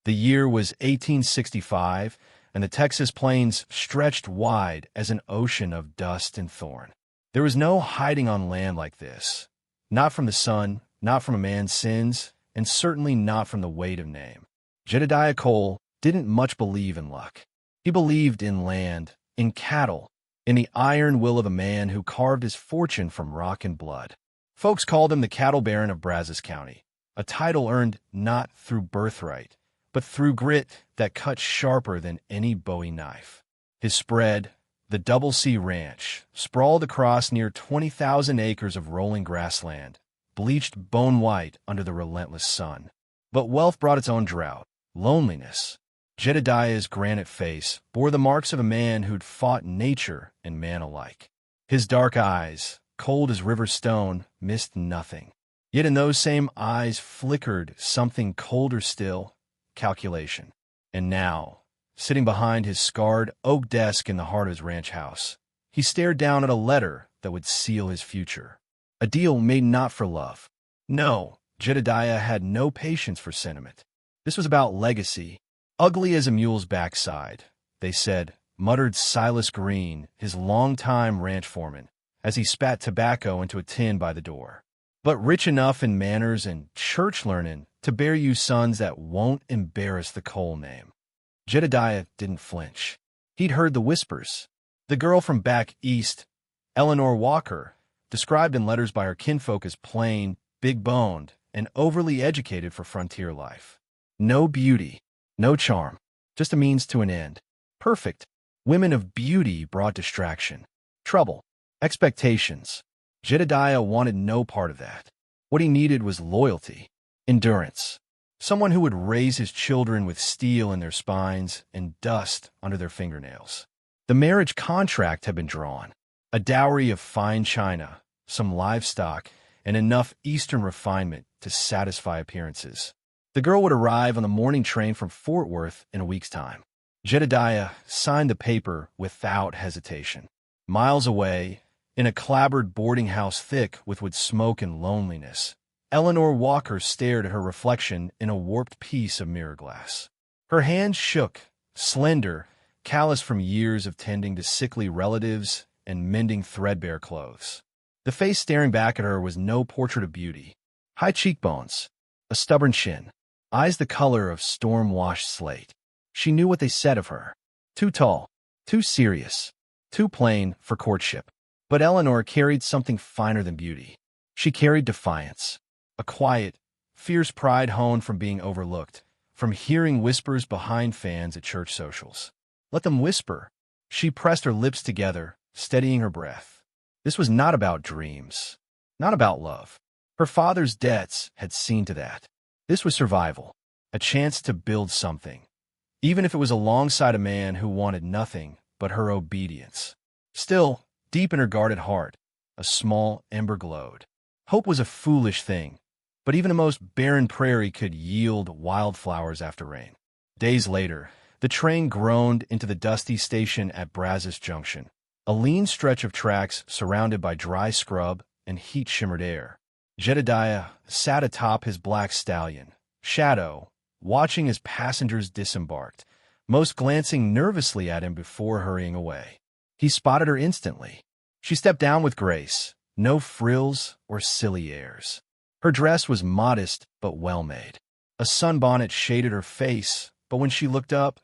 The year was 1865, and the Texas plains stretched wide as an ocean of dust and thorn. There was no hiding on land like this. Not from the sun, not from a man's sins, and certainly not from the weight of name. Jedediah Cole didn't much believe in luck. He believed in land, in cattle, in the iron will of a man who carved his fortune from rock and blood. Folks called him the cattle baron of Brazos County, a title earned not through birthright, but through grit that cut sharper than any Bowie knife. His spread, the Double C Ranch, sprawled across near 20,000 acres of rolling grassland, bleached bone white under the relentless sun. But wealth brought its own drought, loneliness. Jedediah's granite face bore the marks of a man who'd fought nature and man alike. His dark eyes, cold as river stone, missed nothing. Yet in those same eyes flickered something colder still, calculation. And now, sitting behind his scarred oak desk in the heart of his ranch house, he stared down at a letter that would seal his future. A deal made not for love. No, Jedediah had no patience for sentiment. This was about legacy. Ugly as a mule's backside, they said, muttered Silas Green, his longtime ranch foreman, as he spat tobacco into a tin by the door. But rich enough in manners and church learning to bear you sons that won't embarrass the Cole name. Jedediah didn't flinch. He'd heard the whispers. The girl from back east, Eleanor Walker, described in letters by her kinfolk as plain, big-boned, and overly educated for frontier life. No beauty, no charm, just a means to an end. Perfect. Women of beauty brought distraction, trouble, expectations. Jedediah wanted no part of that. What he needed was loyalty, endurance. Someone who would raise his children with steel in their spines and dust under their fingernails. The marriage contract had been drawn. A dowry of fine china, some livestock, and enough Eastern refinement to satisfy appearances. The girl would arrive on the morning train from Fort Worth in a week's time. Jedediah signed the paper without hesitation. Miles away, in a clapboard boarding house thick with wood smoke and loneliness, Eleanor Walker stared at her reflection in a warped piece of mirror glass. Her hands shook, slender, callous from years of tending to sickly relatives and mending threadbare clothes. The face staring back at her was no portrait of beauty. High cheekbones, a stubborn chin, eyes the color of storm-washed slate. She knew what they said of her. Too tall, too serious, too plain for courtship. But Eleanor carried something finer than beauty. She carried defiance, a quiet, fierce pride honed from being overlooked, from hearing whispers behind fans at church socials. Let them whisper. She pressed her lips together, steadying her breath. This was not about dreams, not about love. Her father's debts had seen to that. This was survival, a chance to build something, even if it was alongside a man who wanted nothing but her obedience. Still, deep in her guarded heart, a small ember glowed. Hope was a foolish thing, but even the most barren prairie could yield wildflowers after rain. Days later, the train groaned into the dusty station at Brazos Junction, a lean stretch of tracks surrounded by dry scrub and heat-shimmered air. Jedediah sat atop his black stallion, Shadow, watching as passengers disembarked, most glancing nervously at him before hurrying away. He spotted her instantly. She stepped down with grace, no frills or silly airs. Her dress was modest but well-made. A sunbonnet shaded her face, but when she looked up,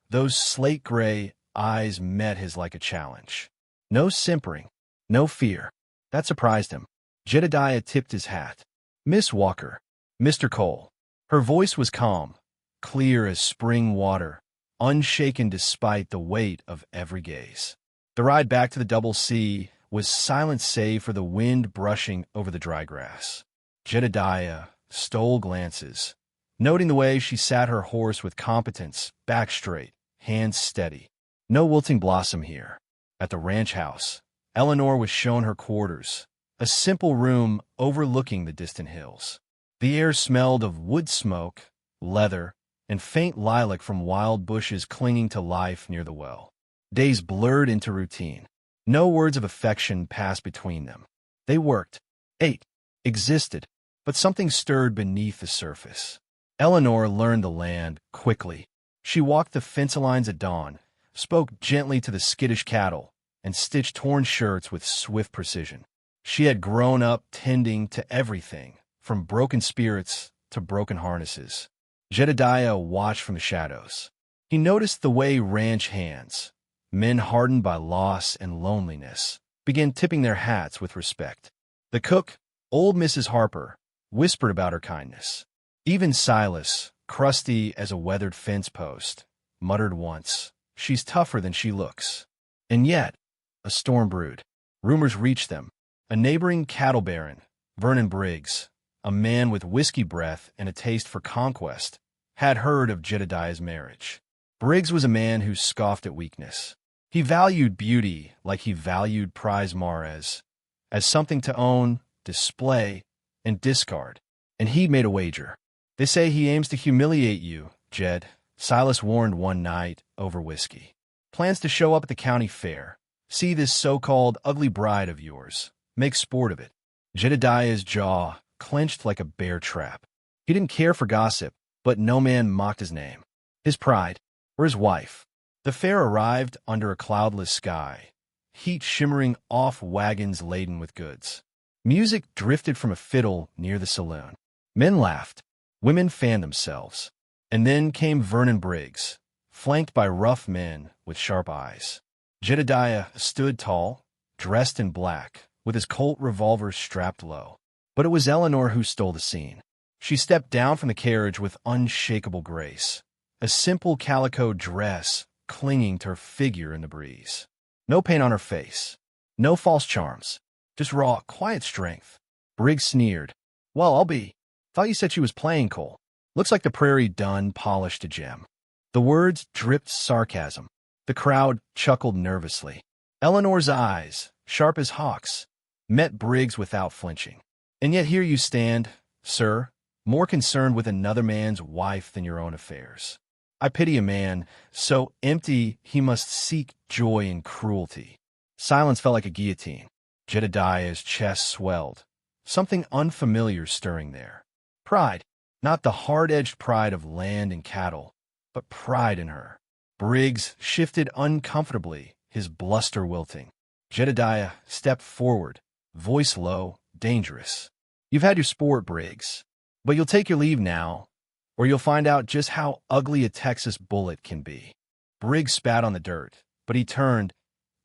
those slate-gray eyes met his like a challenge. No simpering, no fear. That surprised him. Jedediah tipped his hat. "Miss Walker, Mr. Cole." Her voice was calm, clear as spring water, unshaken despite the weight of every gaze. The ride back to the Double C was silent save for the wind brushing over the dry grass. Jedediah stole glances, noting the way she sat her horse with competence, back straight, hands steady. No wilting blossom here. At the ranch house, Eleanor was shown her quarters, a simple room overlooking the distant hills. The air smelled of wood smoke, leather, and faint lilac from wild bushes clinging to life near the well. Days blurred into routine. No words of affection passed between them. They worked, ate, existed, but something stirred beneath the surface. Eleanor learned the land quickly. She walked the fence lines at dawn, spoke gently to the skittish cattle, and stitched torn shirts with swift precision. She had grown up tending to everything, from broken spirits to broken harnesses. Jedediah watched from the shadows. He noticed the way ranch hands, men hardened by loss and loneliness, began tipping their hats with respect. The cook, old Mrs. Harper, whispered about her kindness. Even Silas, crusty as a weathered fence post, muttered once, "She's tougher than she looks." And yet, a storm brewed. Rumors reached them. A neighboring cattle baron, Vernon Briggs, a man with whiskey breath and a taste for conquest, had heard of Jedediah's marriage. Briggs was a man who scoffed at weakness. He valued beauty like he valued prize mares, as something to own, display, and discard. And he'd made a wager. "They say he aims to humiliate you, Jed," Silas warned one night over whiskey. "Plans to show up at the county fair. See this so-called ugly bride of yours. Make sport of it." Jedediah's jaw clenched like a bear trap. He didn't care for gossip, but no man mocked his name, his pride, or his wife. The fair arrived under a cloudless sky, heat shimmering off wagons laden with goods. Music drifted from a fiddle near the saloon. Men laughed. Women fanned themselves. And then came Vernon Briggs, flanked by rough men with sharp eyes. Jedediah stood tall, dressed in black, with his Colt revolver strapped low. But it was Eleanor who stole the scene. She stepped down from the carriage with unshakable grace, a simple calico dress clinging to her figure in the breeze. No paint on her face, no false charms, just raw, quiet strength. Briggs sneered. "Well, I'll be. Thought you said she was playing Cole. Looks like the prairie done polished to gem." The words dripped sarcasm. The crowd chuckled nervously. Eleanor's eyes, sharp as hawks, met Briggs without flinching. "And yet here you stand, sir, more concerned with another man's wife than your own affairs. I pity a man so empty he must seek joy in cruelty." Silence felt like a guillotine. Jedediah's chest swelled, something unfamiliar stirring there. Pride, not the hard-edged pride of land and cattle, but pride in her. Briggs shifted uncomfortably, his bluster wilting. Jedediah stepped forward, voice low, dangerous. "You've had your sport, Briggs, but you'll take your leave now, or you'll find out just how ugly a Texas bullet can be." Briggs spat on the dirt, but he turned,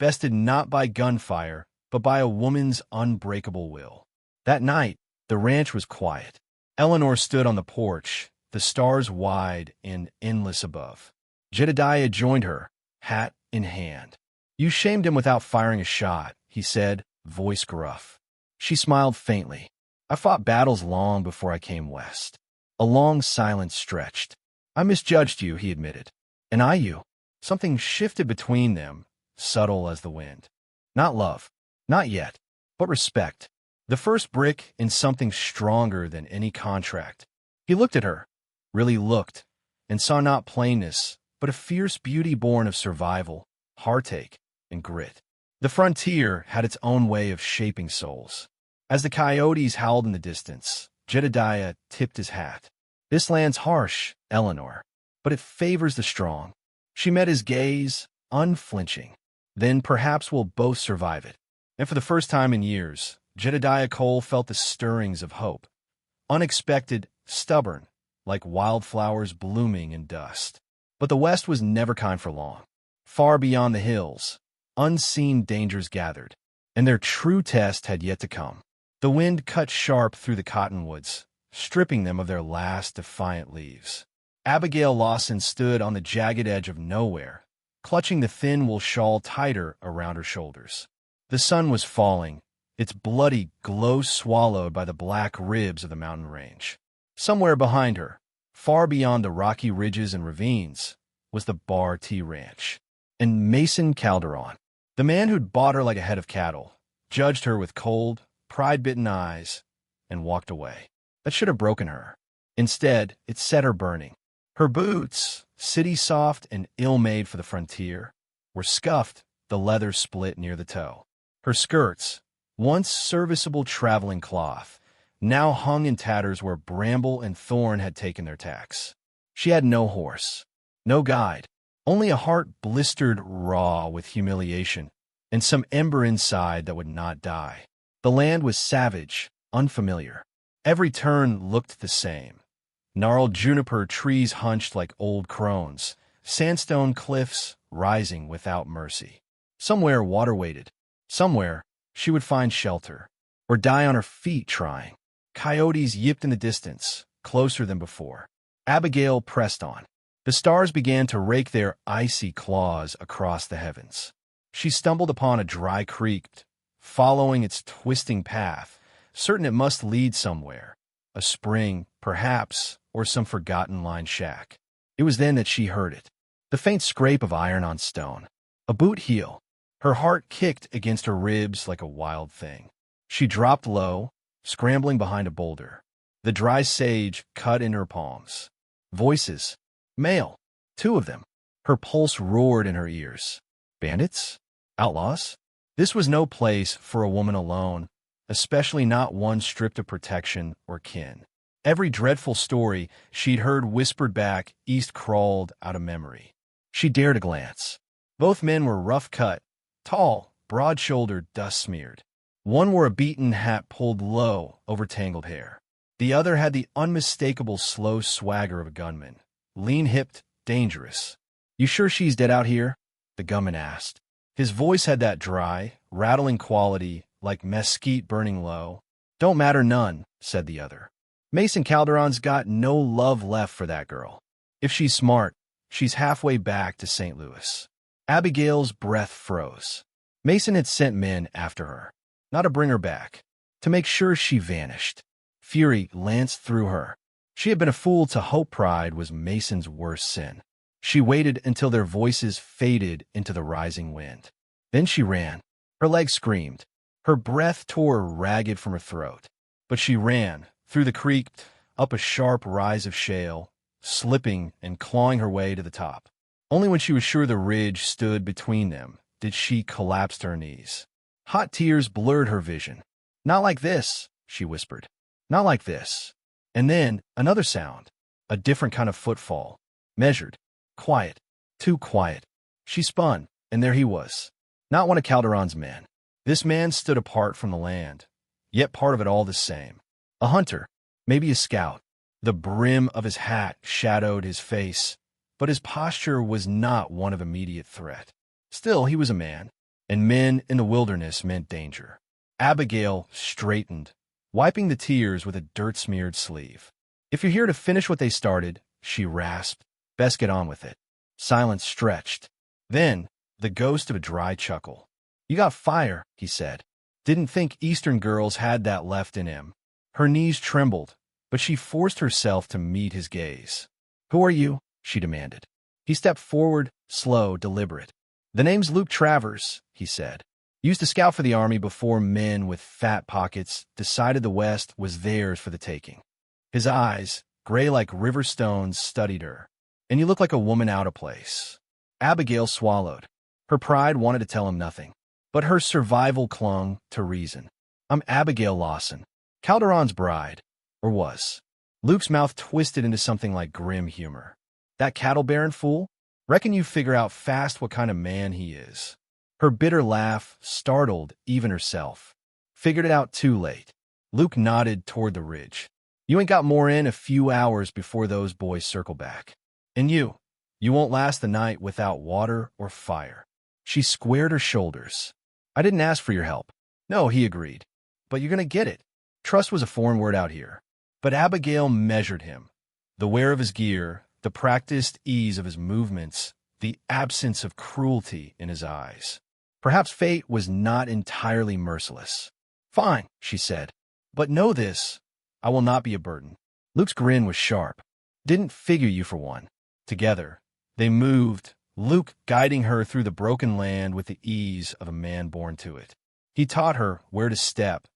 bested not by gunfire, but by a woman's unbreakable will. That night, the ranch was quiet. Eleanor stood on the porch, the stars wide and endless above. Jedediah joined her, hat in hand. "You shamed him without firing a shot," he said, voice gruff. She smiled faintly. "I fought battles long before I came west." A long silence stretched. "I misjudged you," he admitted. "And I you." Something shifted between them, subtle as the wind. Not love, not yet, but respect. The first brick in something stronger than any contract. He looked at her, really looked, and saw not plainness, but a fierce beauty born of survival, heartache, and grit. The frontier had its own way of shaping souls. As the coyotes howled in the distance, Jedediah tipped his hat. "This land's harsh, Eleanor, but it favors the strong." She met his gaze, unflinching. "Then perhaps we'll both survive it." And for the first time in years, Jedediah Cole felt the stirrings of hope. Unexpected, stubborn, like wildflowers blooming in dust. But the West was never kind for long. Far beyond the hills, unseen dangers gathered, and their true test had yet to come. The wind cut sharp through the cottonwoods, stripping them of their last defiant leaves. Abigail Lawson stood on the jagged edge of nowhere, clutching the thin wool shawl tighter around her shoulders. The sun was falling, its bloody glow swallowed by the black ribs of the mountain range. Somewhere behind her, far beyond the rocky ridges and ravines, was the Bar T Ranch. And Mason Calderon, the man who'd bought her like a head of cattle, judged her with cold, pride-bitten eyes, and walked away. That should have broken her. Instead, it set her burning. Her boots, city-soft and ill-made for the frontier, were scuffed, the leather split near the toe. Her skirts, once serviceable traveling cloth, now hung in tatters where bramble and thorn had taken their tax. She had no horse, no guide, only a heart blistered raw with humiliation, and some ember inside that would not die. The land was savage, unfamiliar. Every turn looked the same. Gnarled juniper trees hunched like old crones, sandstone cliffs rising without mercy. Somewhere water waited. Somewhere she would find shelter, or die on her feet trying. Coyotes yipped in the distance, closer than before. Abigail pressed on. The stars began to rake their icy claws across the heavens. She stumbled upon a dry creek, following its twisting path, certain it must lead somewhere. A spring, perhaps, or some forgotten lined shack. It was then that she heard it. The faint scrape of iron on stone. A boot heel. Her heart kicked against her ribs like a wild thing. She dropped low, scrambling behind a boulder. The dry sage cut in her palms. Voices. Male. 2 of them. Her pulse roared in her ears. Bandits? Outlaws? This was no place for a woman alone, especially not one stripped of protection or kin. Every dreadful story she'd heard whispered back east crawled out of memory. She dared a glance. Both men were rough-cut, tall, broad-shouldered, dust-smeared. One wore a beaten hat pulled low over tangled hair. The other had the unmistakable slow swagger of a gunman. Lean-hipped, dangerous. "You sure she's dead out here?" the gunman asked. His voice had that dry, rattling quality like mesquite burning low. "Don't matter none," said the other. "Mason Calderon's got no love left for that girl. If she's smart, she's halfway back to St. Louis." Abigail's breath froze. Mason had sent men after her, not to bring her back, to make sure she vanished. Fury lanced through her. She had been a fool to hope pride was Mason's worst sin. She waited until their voices faded into the rising wind. Then she ran. Her legs screamed. Her breath tore ragged from her throat. But she ran, through the creek, up a sharp rise of shale, slipping and clawing her way to the top. Only when she was sure the ridge stood between them did she collapse to her knees. Hot tears blurred her vision. "Not like this," she whispered. "Not like this." And then another sound, a different kind of footfall, measured, quiet, too quiet. She spun, and there he was. Not one of Calderon's men. This man stood apart from the land, yet part of it all the same. A hunter, maybe a scout. The brim of his hat shadowed his face, but his posture was not one of immediate threat. Still, he was a man, and men in the wilderness meant danger. Abigail straightened, wiping the tears with a dirt-smeared sleeve. "If you're here to finish what they started," she rasped, "best get on with it." Silence stretched. Then, the ghost of a dry chuckle. "You got fire," he said. Didn't think Eastern girls had that left in him. Her knees trembled, but she forced herself to meet his gaze. "Who are you?" she demanded. He stepped forward, slow, deliberate. "The name's Luke Travers," he said. "Used to scout for the Army before men with fat pockets decided the West was theirs for the taking." His eyes, gray like river stones, studied her. "And you look like a woman out of place." Abigail swallowed. Her pride wanted to tell him nothing, but her survival clung to reason. "I'm Abigail Lawson, Calderon's bride, or was." Luke's mouth twisted into something like grim humor. "That cattle baron fool? Reckon you figure out fast what kind of man he is." Her bitter laugh startled even herself. "Figured it out too late." Luke nodded toward the ridge. "You ain't got more in a few hours before those boys circle back. And you won't last the night without water or fire." She squared her shoulders. "I didn't ask for your help." "No," he agreed. "But you're going to get it." Trust was a foreign word out here. But Abigail measured him. The wear of his gear, the practiced ease of his movements, the absence of cruelty in his eyes. Perhaps fate was not entirely merciless. "Fine," she said. "But know this, I will not be a burden." Luke's grin was sharp. "Didn't figure you for one." Together, they moved, Luke guiding her through the broken land with the ease of a man born to it. He taught her where to step,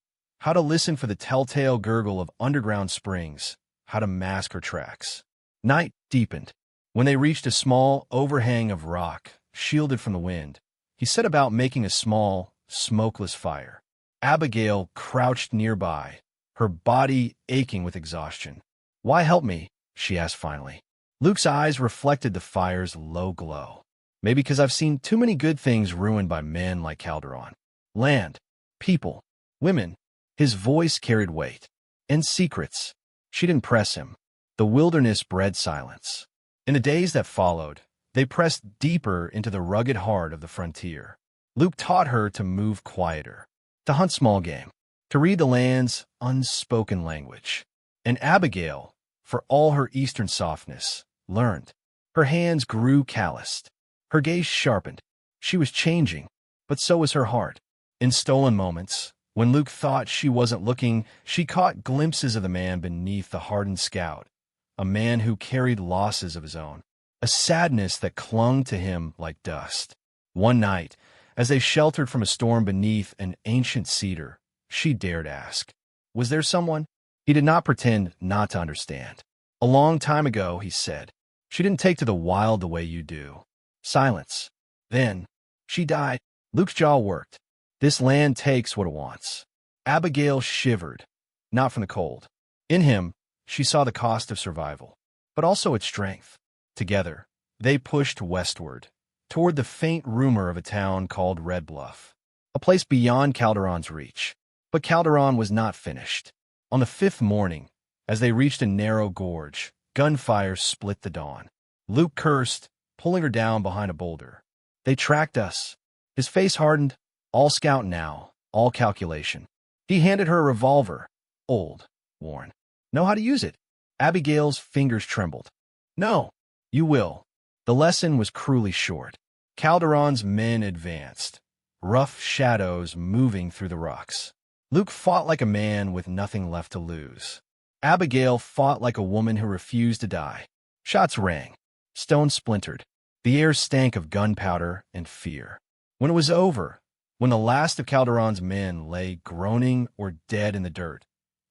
how to listen for the telltale gurgle of underground springs, how to mask her tracks. Night deepened. When they reached a small overhang of rock, shielded from the wind, he set about making a small, smokeless fire. Abigail crouched nearby, her body aching with exhaustion. "Why help me?" she asked finally. Luke's eyes reflected the fire's low glow. "Maybe because I've seen too many good things ruined by men like Calderon. Land, people, women." His voice carried weight. "And secrets." She didn't press him. The wilderness bred silence. In the days that followed, they pressed deeper into the rugged heart of the frontier. Luke taught her to move quieter, to hunt small game, to read the land's unspoken language. And Abigail, for all her eastern softness, learned. Her hands grew calloused. Her gaze sharpened. She was changing, but so was her heart. In stolen moments, when Luke thought she wasn't looking, she caught glimpses of the man beneath the hardened scout, a man who carried losses of his own, a sadness that clung to him like dust. One night, as they sheltered from a storm beneath an ancient cedar, she dared ask, "Was there someone?" He did not pretend not to understand. "A long time ago," he said. "She didn't take to the wild the way you do." Silence. "Then she died." Luke's jaw worked. "This land takes what it wants." Abigail shivered, not from the cold. In him, she saw the cost of survival, but also its strength. Together, they pushed westward, toward the faint rumor of a town called Red Bluff, a place beyond Calderon's reach. But Calderon was not finished. On the fifth morning, as they reached a narrow gorge, gunfire split the dawn. Luke cursed, pulling her down behind a boulder. "They tracked us." His face hardened. All scout now, all calculation. He handed her a revolver, old, worn. "Know how to use it?" Abigail's fingers trembled. "No." "You will." The lesson was cruelly short. Calderon's men advanced, rough shadows moving through the rocks. Luke fought like a man with nothing left to lose. Abigail fought like a woman who refused to die. Shots rang. Stones splintered. The air stank of gunpowder and fear. When it was over, when the last of Calderon's men lay groaning or dead in the dirt,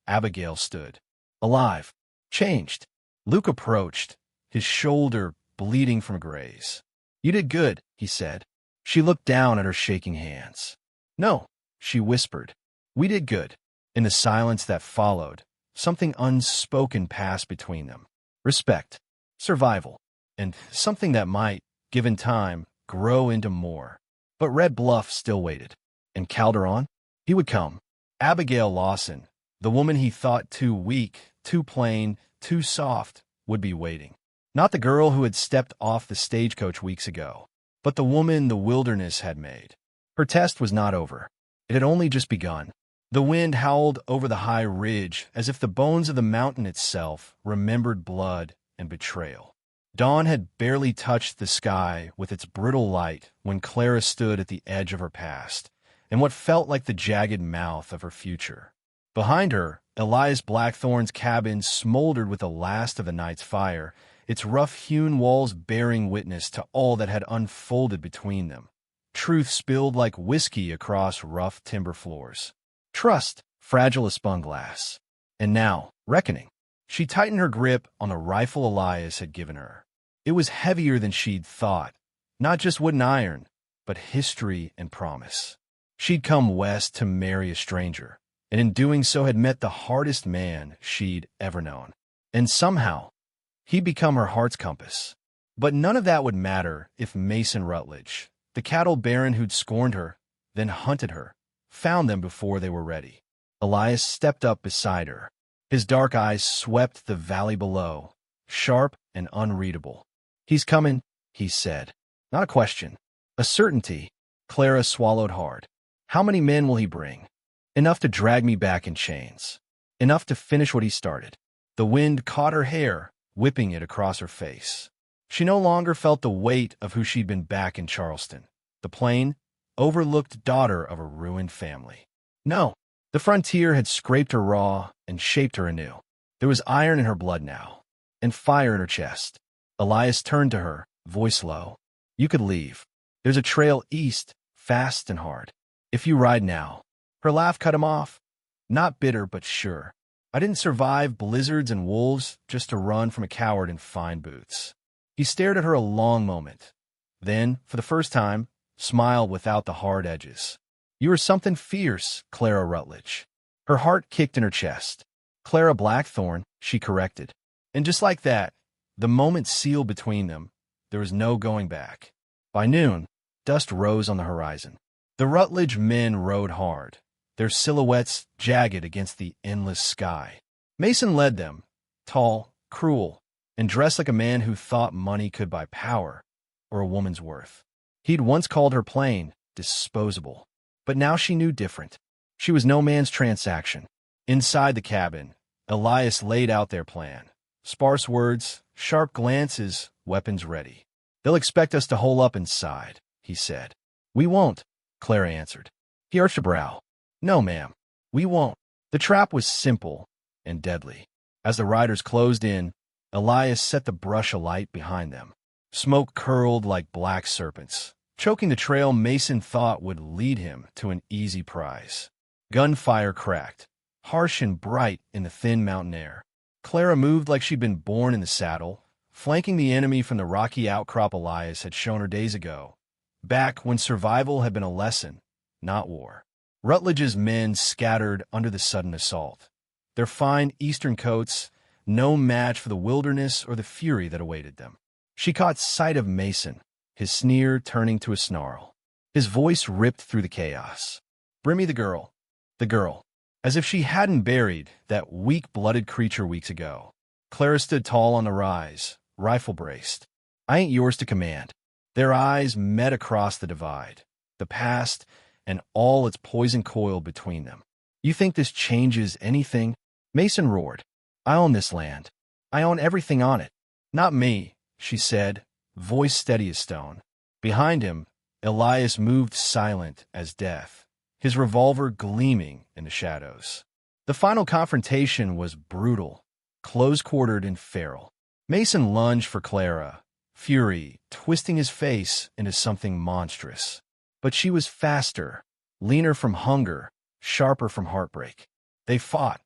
Abigail stood, alive, changed. Luke approached, his shoulder bleeding from a graze. "You did good," he said. She looked down at her shaking hands. "No," she whispered. "We did good." In the silence that followed, something unspoken passed between them. Respect, survival, and something that might, given time, grow into more. But Red Bluff still waited. And Calderon? He would come. Abigail Lawson, the woman he thought too weak, too plain, too soft, would be waiting. Not the girl who had stepped off the stagecoach weeks ago, but the woman the wilderness had made. Her test was not over. It had only just begun. The wind howled over the high ridge as if the bones of the mountain itself remembered blood and betrayal. Dawn had barely touched the sky with its brittle light when Clara stood at the edge of her past, and what felt like the jagged mouth of her future. Behind her, Elias Blackthorn's cabin smoldered with the last of the night's fire, its rough-hewn walls bearing witness to all that had unfolded between them. Truth spilled like whiskey across rough timber floors. Trust, fragile as spun glass. And now, reckoning. She tightened her grip on the rifle Elias had given her. It was heavier than she'd thought, not just wood and iron, but history and promise. She'd come west to marry a stranger, and in doing so had met the hardest man she'd ever known. And somehow, he'd become her heart's compass. But none of that would matter if Mason Rutledge, the cattle baron who'd scorned her, then hunted her, found them before they were ready. Elias stepped up beside her. His dark eyes swept the valley below, sharp and unreadable. "He's coming," he said. Not a question, a certainty. Clara swallowed hard. "How many men will he bring?" "Enough to drag me back in chains. Enough to finish what he started." The wind caught her hair, whipping it across her face. She no longer felt the weight of who she'd been back in Charleston, the plain, overlooked daughter of a ruined family. No, the frontier had scraped her raw and shaped her anew. There was iron in her blood now, and fire in her chest. Elias turned to her, voice low. "You could leave. There's a trail east, fast and hard. If you ride now." Her laugh cut him off. Not bitter, but sure. "I didn't survive blizzards and wolves just to run from a coward in fine boots." He stared at her a long moment. Then, for the first time, smiled without the hard edges. "You are something fierce, Clara Rutledge." Her heart kicked in her chest. Clara Blackthorne, she corrected. And just like that, the moment sealed between them, there was no going back. By noon, dust rose on the horizon. The Rutledge men rode hard, their silhouettes jagged against the endless sky. Mason led them, tall, cruel, and dressed like a man who thought money could buy power or a woman's worth. He'd once called her plain, disposable, but now she knew different. She was no man's transaction. Inside the cabin, Elias laid out their plan. Sparse words, sharp glances, weapons ready. They'll expect us to hole up inside, he said. We won't, Clara answered. He arched a brow. No, ma'am, we won't. The trap was simple and deadly. As the riders closed in, Elias set the brush alight behind them. Smoke curled like black serpents, choking the trail Mason thought would lead him to an easy prize. Gunfire cracked, harsh and bright in the thin mountain air. Clara moved like she'd been born in the saddle, flanking the enemy from the rocky outcrop Elias had shown her days ago, back when survival had been a lesson, not war. Rutledge's men scattered under the sudden assault, their fine eastern coats no match for the wilderness or the fury that awaited them. She caught sight of Mason, his sneer turning to a snarl. His voice ripped through the chaos. Bring me the girl. The girl. As if she hadn't buried that weak-blooded creature weeks ago. Clara stood tall on the rise, rifle braced. I ain't yours to command. Their eyes met across the divide, the past and all its poison coiled between them. You think this changes anything? Mason roared. I own this land. I own everything on it. Not me, she said, voice steady as stone. Behind him, Elias moved silent as death, his revolver gleaming in the shadows. The final confrontation was brutal, close-quartered and feral. Mason lunged for Clara, fury twisting his face into something monstrous. But she was faster, leaner from hunger, sharper from heartbreak. They fought,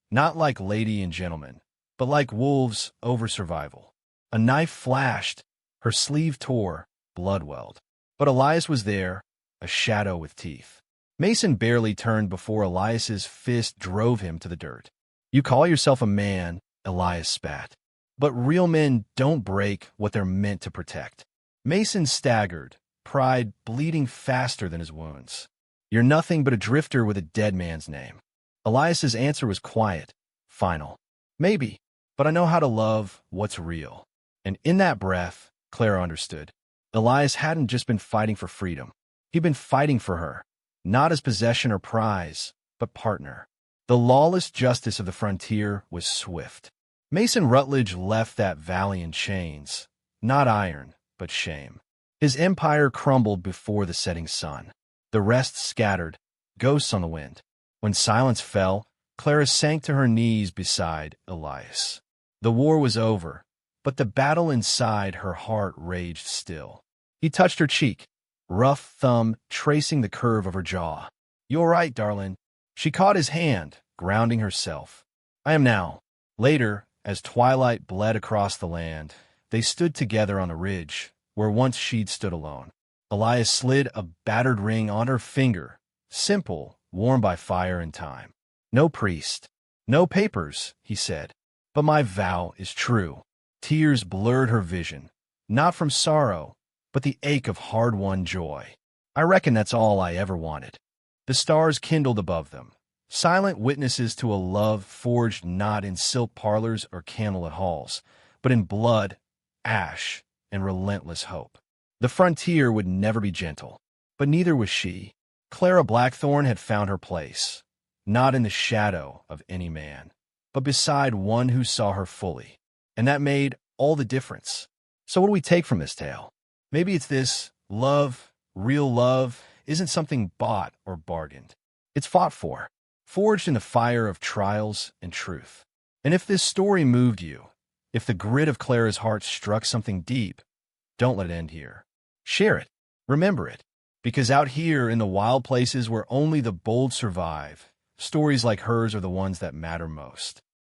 not like lady and gentleman, but like wolves over survival. A knife flashed, her sleeve tore, blood welled. But Elias was there, a shadow with teeth. Mason barely turned before Elias's fist drove him to the dirt. You call yourself a man, Elias spat. But real men don't break what they're meant to protect. Mason staggered, pride bleeding faster than his wounds. You're nothing but a drifter with a dead man's name. Elias's answer was quiet, final. Maybe, but I know how to love what's real. And in that breath, Clara understood. Elias hadn't just been fighting for freedom. He'd been fighting for her, not as possession or prize, but partner. The lawless justice of the frontier was swift. Mason Rutledge left that valley in chains, not iron, but shame. His empire crumbled before the setting sun. The rest scattered, ghosts on the wind. When silence fell, Clara sank to her knees beside Elias. The war was over, but the battle inside her heart raged still. He touched her cheek, rough thumb tracing the curve of her jaw. You all right, darling? She caught his hand, grounding herself. I am now. Later, as twilight bled across the land, they stood together on a ridge, where once she'd stood alone. Elias slid a battered ring on her finger, simple, worn by fire and time. No priest, no papers, he said, but my vow is true. Tears blurred her vision, not from sorrow, but the ache of hard-won joy. I reckon that's all I ever wanted. The stars kindled above them, silent witnesses to a love forged not in silk parlors or candlelit halls, but in blood, ash, and relentless hope. The frontier would never be gentle, but neither was she. Clara Blackthorne had found her place, not in the shadow of any man, but beside one who saw her fully. And that made all the difference. So what do we take from this tale? Maybe it's this: love, real love, isn't something bought or bargained. It's fought for, forged in the fire of trials and truth. And if this story moved you, if the grit of Clara's heart struck something deep, don't let it end here. Share it. Remember it. Because out here in the wild places where only the bold survive, stories like hers are the ones that matter most.